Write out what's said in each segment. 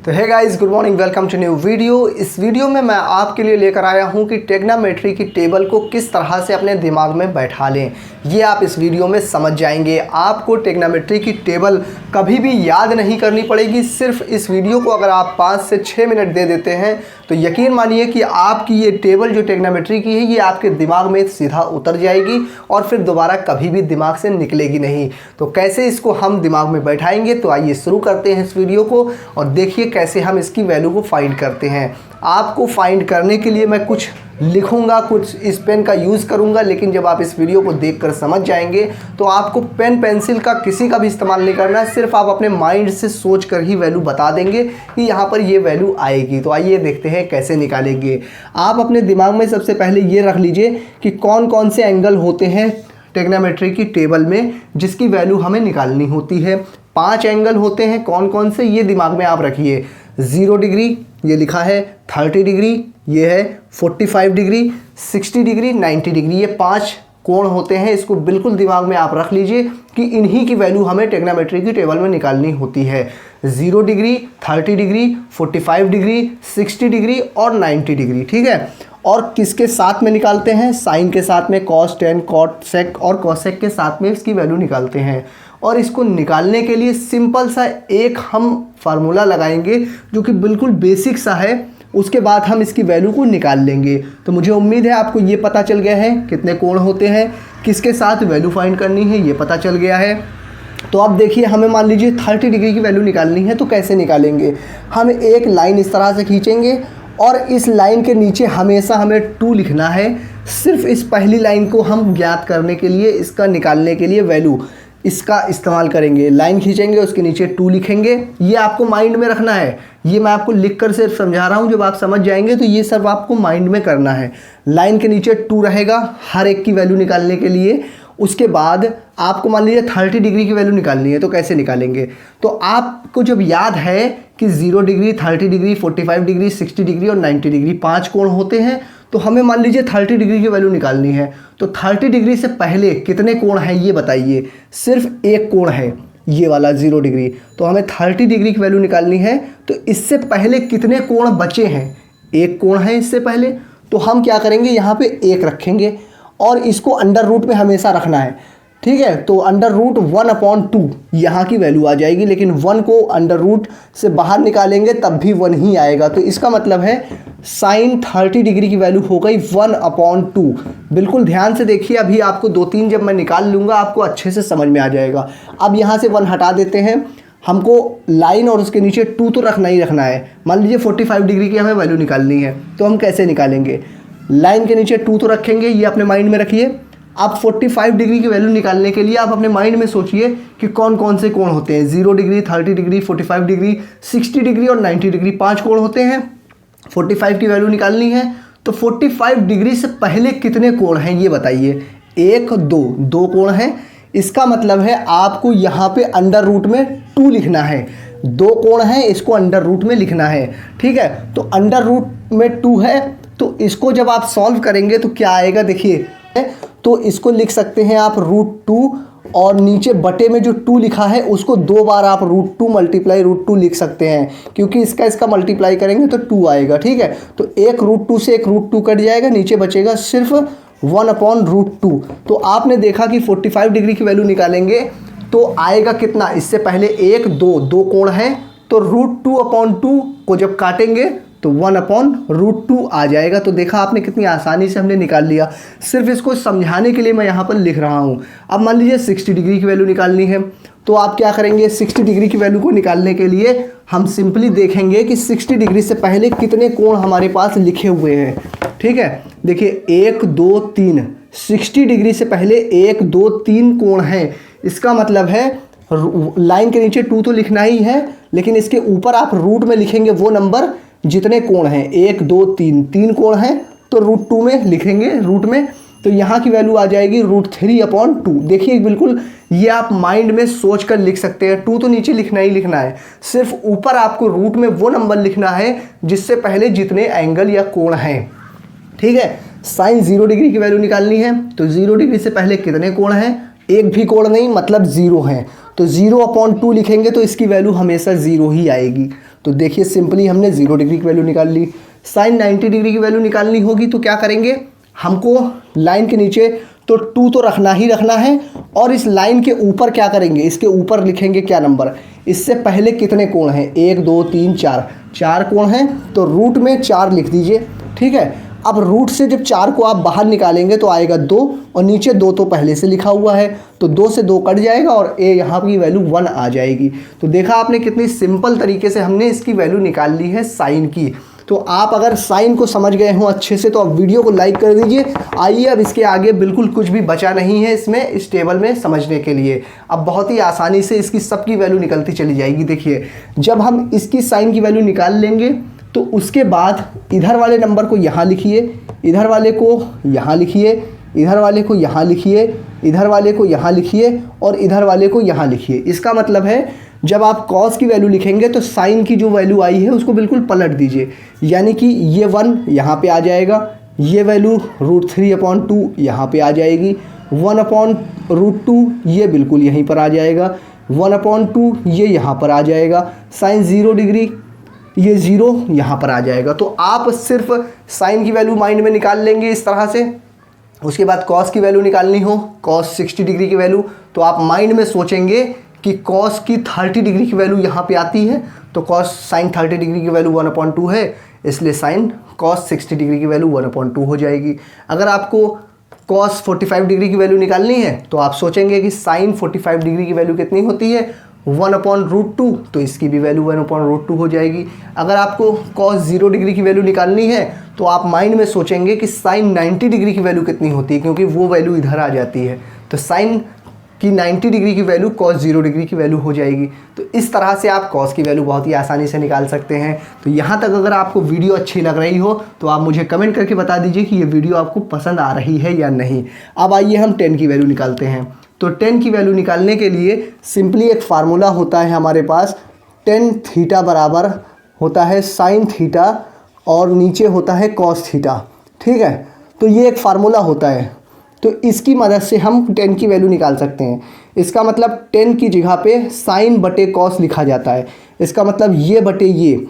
तो hey guys, good morning, welcome to new video. इस वीडियो में मैं आपके लिए लेकर आया हूं कि ट्रिग्नोमेट्री की टेबल को किस तरह से अपने दिमाग में बैठा लें। ये आप इस वीडियो में समझ जाएंगे। आपको ट्रिग्नोमेट्री की टेबल कभी भी याद नहीं करनी पड़ेगी। सिर्फ इस वीडियो को अगर आप 5 से 6 मिनट दे देते हैं तो यकीन मानिए कि आपकी ये टेबल जो ट्रिग्नोमेट्री की है ये आपके दिमाग में सीधा उतर जाएगी और फिर दोबारा कभी भी दिमाग से निकलेगी नहीं। तो कैसे इसको हम दिमाग में बैठाएंगे, तो आइए शुरू करते हैं इस वीडियो को और देखिए कैसे हम इसकी वैल्यू को फाइंड करते हैं। आपको फाइंड करने के लिए मैं कुछ लिखूंगा, कुछ इस पेन का यूज़ करूंगा, लेकिन जब आप इस वीडियो को देखकर समझ जाएंगे तो आपको पेन पेंसिल का किसी का भी इस्तेमाल नहीं करना है। सिर्फ आप अपने माइंड से सोच कर ही वैल्यू बता देंगे कि यहाँ पर ये वैल्यू आएगी। तो आइए देखते हैं कैसे निकालेंगे। आप अपने दिमाग में सबसे पहले ये रख लीजिए कि कौन कौन से एंगल होते हैं ट्रिग्नोमेट्री की टेबल में जिसकी वैल्यू हमें निकालनी होती है। 5 एंगल होते हैं। कौन कौन से, ये दिमाग में आप रखिए। 0 डिग्री ये लिखा है, 30 डिग्री ये है, 45 डिग्री, 60 डिग्री, 90 डिग्री, ये 5 कोण होते हैं। इसको बिल्कुल दिमाग में आप रख लीजिए कि इन्हीं की वैल्यू हमें ट्रिग्नोमेट्री की टेबल में निकालनी होती है। 0 डिग्री, 30 डिग्री, 45 डिग्री, 60 डिग्री और 90 डिग्री। ठीक है। और किसके साथ में निकालते हैं? साइन के साथ में, cos, tan, cot, sec और cosec के साथ में इसकी वैल्यू निकालते हैं। और इसको निकालने के लिए सिंपल सा एक हम फार्मूला लगाएंगे जो कि बिल्कुल बेसिक सा है। उसके बाद हम इसकी वैल्यू को निकाल लेंगे। तो मुझे उम्मीद है आपको ये पता चल गया है कितने कोण होते हैं, किसके साथ वैल्यू फाइंड करनी है ये पता चल गया है। तो अब देखिए, हमें मान लीजिए 30 डिग्री की वैल्यू निकालनी है। तो कैसे निकालेंगे? हम एक लाइन इस तरह से खींचेंगे और इस लाइन के नीचे हमेशा हमें 2 लिखना है। सिर्फ इस पहली लाइन को हम ज्ञात करने के लिए, इसका निकालने के लिए वैल्यू इसका इस्तेमाल करेंगे। लाइन खींचेंगे, उसके नीचे 2 लिखेंगे। ये आपको माइंड में रखना है। ये मैं आपको लिखकर सिर्फ समझा रहा हूँ, जब आप समझ जाएंगे तो ये सब आपको माइंड में करना है। लाइन के नीचे 2 रहेगा हर एक की वैल्यू निकालने के लिए। उसके बाद आपको मान लीजिए 30 डिग्री की वैल्यू निकालनी है। तो कैसे निकालेंगे? तो आपको जब याद है कि 0 डिग्री, 30 डिग्री, 45 डिग्री, 60 डिग्री और 90 डिग्री 5 कोण होते हैं, तो हमें मान लीजिए 30 डिग्री की वैल्यू निकालनी है। तो 30 डिग्री से पहले कितने कोण हैं ये बताइए। सिर्फ एक कोण है, ये वाला 0 डिग्री। तो हमें 30 डिग्री की वैल्यू निकालनी है। तो इससे पहले कितने कोण बचे हैं? एक कोण है इससे पहले। तो हम क्या करेंगे, यहाँ पे 1 रखेंगे और इसको अंडर रूट में हमेशा रखना है। ठीक है। तो अंडर रूट 1/2 यहाँ की वैल्यू आ जाएगी, लेकिन 1 को अंडर रूट से बाहर निकालेंगे तब भी 1 ही आएगा। तो इसका मतलब है साइन 30 डिग्री की वैल्यू हो गई 1/2। बिल्कुल ध्यान से देखिए, अभी आपको 2-3 जब मैं निकाल लूँगा आपको अच्छे से समझ में आ जाएगा। अब यहाँ से 1 हटा देते हैं। हमको लाइन और उसके नीचे 2 तो रखना ही रखना है। मान लीजिए 45 डिग्री की हमें वैल्यू निकालनी है। तो हम कैसे निकालेंगे? लाइन के नीचे 2 तो रखेंगे, ये अपने माइंड में रखिए। अब 45 डिग्री की वैल्यू निकालने के लिए आप अपने माइंड में सोचिए कि कौन कौन से कोण होते हैं। 0 डिग्री, 30 डिग्री, 45 डिग्री, 60 डिग्री और 90 डिग्री 5 कोण होते हैं। 45 की वैल्यू निकालनी है। तो 45 डिग्री से पहले कितने कोण हैं ये बताइए। 1, 2 कोण हैं। इसका मतलब है आपको यहाँ पे अंडर रूट में 2 लिखना है। 2 कोण हैं, इसको अंडर रूट में लिखना है। ठीक है। तो अंडर रूट में 2 है, तो इसको जब आप सॉल्व करेंगे तो क्या आएगा देखिए। तो इसको लिख सकते हैं आप √2 और नीचे बटे में जो 2 लिखा है उसको 2 बार आप √2 मल्टीप्लाई √2 लिख सकते हैं, क्योंकि इसका मल्टीप्लाई करेंगे तो 2 आएगा। ठीक है। तो एक √2 से एक √2 कट जाएगा, नीचे बचेगा सिर्फ 1/√2। तो आपने देखा कि 45 डिग्री की वैल्यू निकालेंगे तो आएगा कितना। इससे पहले 1, 2 कोण हैं, तो √2/2 को जब काटेंगे तो 1/√2 आ जाएगा। तो देखा आपने कितनी आसानी से हमने निकाल लिया। सिर्फ इसको समझाने के लिए मैं यहाँ पर लिख रहा हूँ। अब मान लीजिए 60 डिग्री की वैल्यू निकालनी है। तो आप क्या करेंगे? 60 डिग्री की वैल्यू को निकालने के लिए हम सिंपली देखेंगे कि 60 डिग्री से पहले कितने कोण हमारे पास लिखे हुए हैं। ठीक है। देखिए 1, 2, 3, 60 डिग्री से पहले 1, 2, 3 कोण हैं। इसका मतलब है लाइन के नीचे 2 तो लिखना ही है, लेकिन इसके ऊपर आप रूट में लिखेंगे वो नंबर जितने कोण हैं। 1, 2, 3 कोण हैं, तो √2 में लिखेंगे, रूट में। तो यहाँ की वैल्यू आ जाएगी √3/2। देखिए बिल्कुल ये आप माइंड में सोच कर लिख सकते हैं। 2 तो नीचे लिखना ही लिखना है, सिर्फ ऊपर आपको रूट में वो नंबर लिखना है जिससे पहले जितने एंगल या कोण हैं। ठीक है। साइन 0 डिग्री की वैल्यू निकालनी है। तो 0 डिग्री से पहले कितने कोण हैं? एक भी कोण नहीं मतलब ज़ीरो है, तो 0/2 लिखेंगे तो इसकी वैल्यू हमेशा ज़ीरो ही आएगी। तो देखिए सिंपली हमने 0 डिग्री की वैल्यू निकाल ली। साइन 90 डिग्री की वैल्यू निकालनी होगी तो क्या करेंगे, हमको लाइन के नीचे तो 2 तो रखना ही रखना है, और इस लाइन के ऊपर क्या करेंगे, इसके ऊपर लिखेंगे क्या नंबर, इससे पहले कितने कोण हैं, 1 2 3 4 कोण हैं, तो रूट में 4 लिख दीजिए। ठीक है, अब रूट से जब 4 को आप बाहर निकालेंगे तो आएगा 2, और नीचे 2 तो पहले से लिखा हुआ है, तो 2 से 2 कट जाएगा और ए यहाँ की वैल्यू 1 आ जाएगी। तो देखा आपने कितनी सिंपल तरीके से हमने इसकी वैल्यू निकाल ली है साइन की। तो आप अगर साइन को समझ गए हो अच्छे से तो आप वीडियो को लाइक कर दीजिए। आइए अब इसके आगे बिल्कुल कुछ भी बचा नहीं है इसमें, इस टेबल में समझने के लिए। अब बहुत ही आसानी से इसकी सबकी वैल्यू निकलती चली जाएगी। देखिए जब हम इसकी साइन की वैल्यू निकाल लेंगे तो उसके बाद इधर वाले नंबर को यहाँ लिखिए, इधर वाले को यहाँ लिखिए, इधर वाले को यहाँ लिखिए, इधर वाले को यहाँ लिखिए, और इधर वाले को यहाँ लिखिए। इसका मतलब है जब आप कॉस की वैल्यू लिखेंगे तो साइन की जो वैल्यू आई है उसको बिल्कुल पलट दीजिए, यानी कि ये 1 यहाँ पे आ जाएगा, ये वैल्यू √3/2 यहाँ पे आ जाएगी, 1/√2 ये बिल्कुल यहीं पर आ जाएगा, 1/2 ये यहाँ पर आ जाएगा, साइन 0 डिग्री ये 0 यहाँ पर आ जाएगा। तो आप सिर्फ साइन की वैल्यू माइंड में निकाल लेंगे इस तरह से। उसके बाद कॉस की वैल्यू निकालनी हो, कॉस 60 डिग्री की वैल्यू, तो आप माइंड में सोचेंगे कि कॉस की 30 डिग्री की वैल्यू यहाँ पे आती है, तो कॉस साइन 30 डिग्री की वैल्यू 1/2 है, इसलिए साइन कॉस 60 डिग्री की वैल्यू 1/2 हो जाएगी। अगर आपको कॉस 45 डिग्री की वैल्यू निकालनी है तो आप सोचेंगे कि साइन 45 डिग्री की वैल्यू कितनी होती है, 1/√2, तो इसकी भी वैल्यू 1/√2 हो जाएगी। अगर आपको कॉस 0 डिग्री की वैल्यू निकालनी है तो आप माइंड में सोचेंगे कि साइन 90 डिग्री की वैल्यू कितनी होती है, क्योंकि वो वैल्यू इधर आ जाती है, तो साइन कि 90 डिग्री की वैल्यू कॉस 0 डिग्री की वैल्यू हो जाएगी। तो इस तरह से आप कॉस की वैल्यू बहुत ही आसानी से निकाल सकते हैं। तो यहाँ तक अगर आपको वीडियो अच्छी लग रही हो तो आप मुझे कमेंट करके बता दीजिए कि ये वीडियो आपको पसंद आ रही है या नहीं। अब आइए हम 10 की वैल्यू निकालते हैं। तो 10 की वैल्यू निकालने के लिए सिंपली एक फार्मूला होता है हमारे पास, tan थीटा बराबर होता है साइन थीटा और नीचे होता है कॉस थीटा। ठीक है, तो ये एक फार्मूला होता है, तो इसकी मदद से हम 10 की वैल्यू निकाल सकते हैं। इसका मतलब 10 की जगह पे साइन बटे कॉस लिखा जाता है, इसका मतलब ये बटे ये,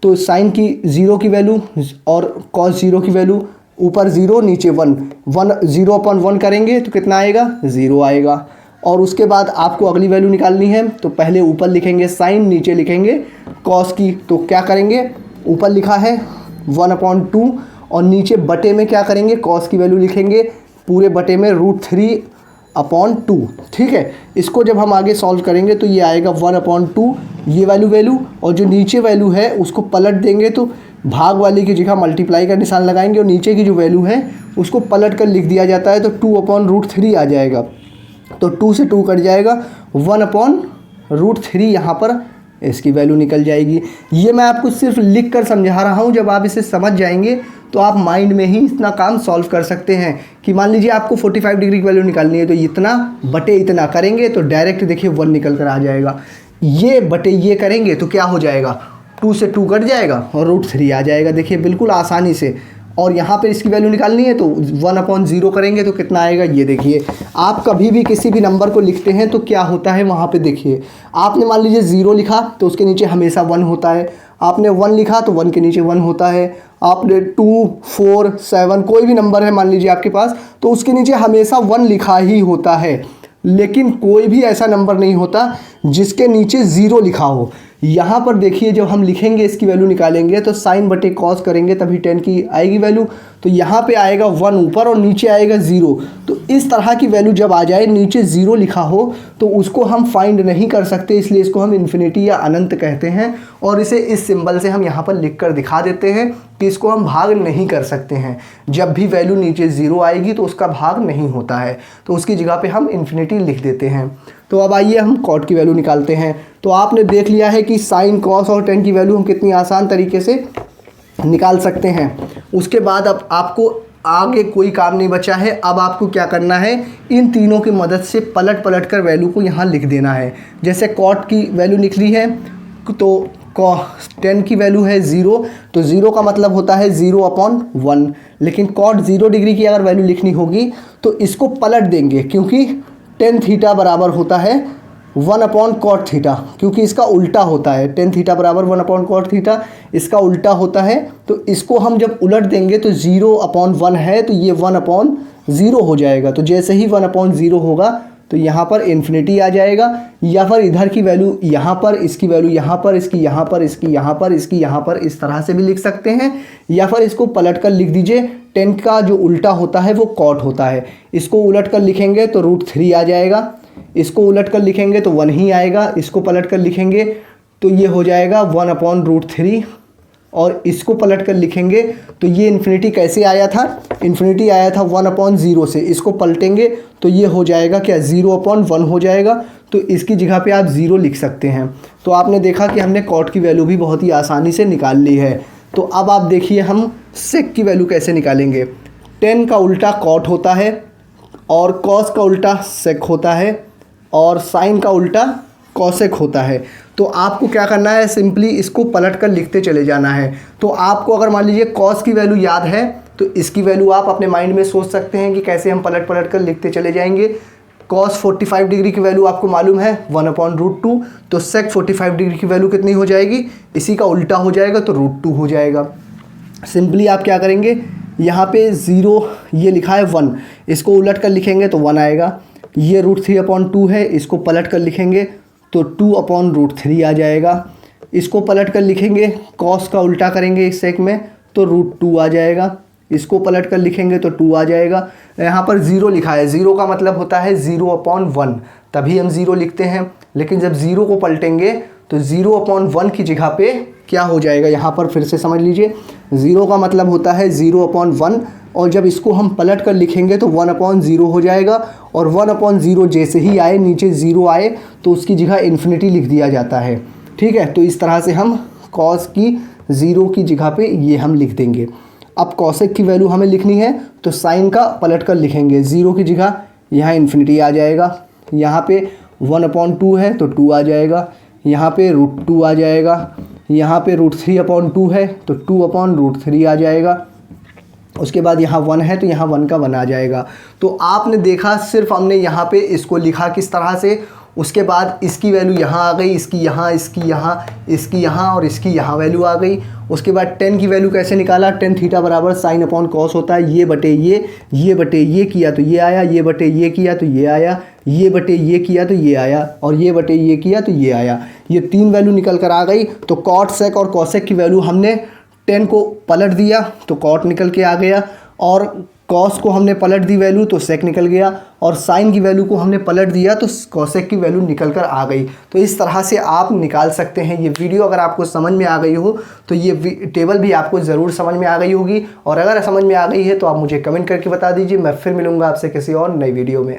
तो साइन की 0 की वैल्यू और कॉस 0 की वैल्यू, ऊपर 0 नीचे 1, 0/1 करेंगे तो कितना आएगा, 0 आएगा। और उसके बाद आपको अगली वैल्यू निकालनी है, तो पहले ऊपर लिखेंगे साइन, नीचे लिखेंगे कॉस की। तो क्या करेंगे, ऊपर लिखा है 1/2 और नीचे बटे में क्या करेंगे, कॉस की वैल्यू लिखेंगे, पूरे बटे में √3/2। ठीक है, इसको जब हम आगे सॉल्व करेंगे तो ये आएगा 1/2 ये वैल्यू, और जो नीचे वैल्यू है उसको पलट देंगे तो भाग वाली की जगह मल्टीप्लाई का निशान लगाएंगे, और नीचे की जो वैल्यू है उसको पलट कर लिख दिया जाता है, तो 2/√3 आ जाएगा। तो 2 से 2 कट जाएगा, 1/√3 यहाँ पर इसकी वैल्यू निकल जाएगी। ये मैं आपको सिर्फ लिख कर समझा रहा हूँ, जब आप इसे समझ जाएंगे तो आप माइंड में ही इतना काम सॉल्व कर सकते हैं। कि मान लीजिए आपको 45 डिग्री की वैल्यू निकालनी है, तो इतना बटे इतना करेंगे तो डायरेक्ट देखिए 1 निकल कर आ जाएगा। ये बटे ये करेंगे तो क्या हो जाएगा, 2 से 2 कट जाएगा और √3 आ जाएगा। देखिए बिल्कुल आसानी से। और यहाँ पे इसकी वैल्यू निकालनी है तो 1/0 करेंगे तो कितना आएगा, ये देखिए। आप कभी भी किसी भी नंबर को लिखते हैं तो क्या होता है वहाँ पे देखिए, आपने मान लीजिए 0 लिखा तो उसके नीचे हमेशा 1 होता है, आपने 1 लिखा तो 1 के नीचे 1 होता है, आपने 2, 4, 7 कोई भी नंबर है मान लीजिए आपके पास, तो उसके नीचे हमेशा 1 लिखा ही होता है। लेकिन कोई भी ऐसा नंबर नहीं होता जिसके नीचे 0 लिखा हो। यहाँ पर देखिए जब हम लिखेंगे इसकी वैल्यू निकालेंगे तो साइन बटे कॉस करेंगे तभी 10 की आएगी वैल्यू। तो यहाँ पे आएगा 1 ऊपर और नीचे आएगा 0। तो इस तरह की वैल्यू जब आ जाए नीचे 0 लिखा हो तो उसको हम फाइंड नहीं कर सकते, इसलिए इसको हम इन्फिनिटी या अनंत कहते हैं। और इसे इस सिंबल से हम यहाँ पर लिख कर दिखा देते हैं कि इसको हम भाग नहीं कर सकते हैं। जब भी वैल्यू नीचे 0 आएगी तो उसका भाग नहीं होता है, तो उसकी जगह पे हम इन्फिनिटी लिख देते हैं। तो अब आइए हम कॉट की वैल्यू निकालते हैं। तो आपने देख लिया है कि साइन, कॉस और टेन की वैल्यू हम कितनी आसान तरीके से निकाल सकते हैं। उसके बाद अब आपको आगे कोई काम नहीं बचा है। अब आपको क्या करना है, इन तीनों की मदद से पलट पलट कर वैल्यू को यहाँ लिख देना है। जैसे कॉट की वैल्यू निकली है तो टेन की वैल्यू है 0, तो 0 का मतलब होता है 0/1। लेकिन कॉट 0 डिग्री की अगर वैल्यू लिखनी होगी तो इसको पलट देंगे, क्योंकि टेन थीटा बराबर होता है 1/cot थीटा, क्योंकि इसका उल्टा होता है। टेन थीटा बराबर 1/cot थीटा, इसका उल्टा होता है। तो इसको हम जब उलट देंगे तो 0/1 है, तो ये 1/0 हो जाएगा। तो जैसे ही 1/0 होगा तो यहाँ पर इन्फिनिटी आ जाएगा, या फिर इधर की वैल्यू यहाँ पर, इसकी वैल्यू यहाँ पर, इसकी यहाँ पर, इसकी यहाँ पर, इसकी यहाँ पर, इस तरह से भी लिख सकते हैं। या फिर इसको पलट कर लिख दीजिए, 10 का जो उल्टा होता है वो कॉट होता है। इसको उलट कर लिखेंगे तो √3 आ जाएगा, इसको उलट कर लिखेंगे तो 1 ही आएगा, इसको पलट कर लिखेंगे तो ये हो जाएगा 1/√3, और इसको पलट कर लिखेंगे तो ये इन्फिनिटी कैसे आया था, इन्फिनिटी आया था 1/0 से। इसको पलटेंगे तो ये हो जाएगा क्या, 0/1 हो जाएगा। तो इसकी जगह पे आप 0 लिख सकते हैं। तो आपने देखा कि हमने कॉट की वैल्यू भी बहुत ही आसानी से निकाल ली है। तो अब आप देखिए हम सेक की वैल्यू कैसे निकालेंगे। 10 का उल्टा कॉट होता है, और कॉस का उल्टा सेक होता है, और साइन का उल्टा कॉसेक होता है। तो आपको क्या करना है, सिंपली इसको पलट कर लिखते चले जाना है। तो आपको अगर मान लीजिए कॉस की वैल्यू याद है तो इसकी वैल्यू आप अपने माइंड में सोच सकते हैं कि कैसे हम पलट पलट कर लिखते चले जाएंगे। कॉस 45 डिग्री की वैल्यू आपको मालूम है 1/√2, तो सेक 45 डिग्री की वैल्यू कितनी हो जाएगी, इसी का उल्टा हो जाएगा तो √2 हो जाएगा। सिंपली आप क्या करेंगे, यहाँ पे 0 ये लिखा है 1, इसको उलट कर लिखेंगे तो 1 आएगा। ये √3/2 है, इसको पलट कर लिखेंगे तो 2/√3 आ जाएगा। इसको पलट कर लिखेंगे, कॉस का उल्टा करेंगे इस सेक में तो √2 आ जाएगा। इसको पलट कर लिखेंगे तो 2 आ जाएगा। यहाँ पर 0 लिखा है, 0 का मतलब होता है 0/1, तभी हम 0 लिखते हैं। लेकिन जब 0 को पलटेंगे तो 0/1 की जगह पे क्या हो जाएगा, यहाँ पर फिर से समझ लीजिए। 0 का मतलब होता है 0/1, और जब इसको हम पलट कर लिखेंगे तो 1/0 हो जाएगा। और 1/0 जैसे ही आए, नीचे 0 आए तो उसकी जगह इन्फिनिटी लिख दिया जाता है। ठीक है, तो इस तरह से हम कॉस की 0 की जगह पे ये हम लिख देंगे। अब कॉसेक की वैल्यू हमें लिखनी है तो साइन का पलट कर लिखेंगे, 0 की जगह यहाँ इन्फिनिटी आ जाएगा। यहाँ पे 1/2 है तो 2 आ जाएगा, यहाँ पे √2 आ जाएगा, यहाँ पे √3/2 है तो 2/√3 आ जाएगा। उसके बाद यहाँ 1 है तो यहाँ 1 का 1 आ जाएगा। तो आपने देखा, सिर्फ हमने यहाँ पे इसको लिखा किस तरह से, उसके बाद इसकी वैल्यू यहाँ आ गई, इसकी यहाँ, इसकी यहाँ, इसकी यहाँ, और इसकी यहाँ वैल्यू आ गई। उसके बाद 10 की वैल्यू कैसे निकाला, टेन थीटा बराबर sin/cos होता है, ये बटे ये किया तो ये आया, ये बटे ये किया तो ये आया, ये बटे ये किया तो ये आया, और ये बटे ये किया तो ये आया। ये 3 वैल्यू निकल कर आ गई। तो कॉट सेक और कॉसेक की वैल्यू हमने 10 को पलट दिया तो कॉट निकल के आ गया, और कॉस को हमने पलट दी वैल्यू तो सेक निकल गया, और साइन की वैल्यू को हमने पलट दिया तो कॉसेक की वैल्यू निकल कर आ गई। तो इस तरह से आप निकाल सकते हैं। ये वीडियो अगर आपको समझ में आ गई हो तो ये टेबल भी आपको ज़रूर समझ में आ गई होगी, और अगर समझ में आ गई है तो आप मुझे कमेंट करके बता दीजिए। मैं फिर मिलूँगा आपसे किसी और नई वीडियो में।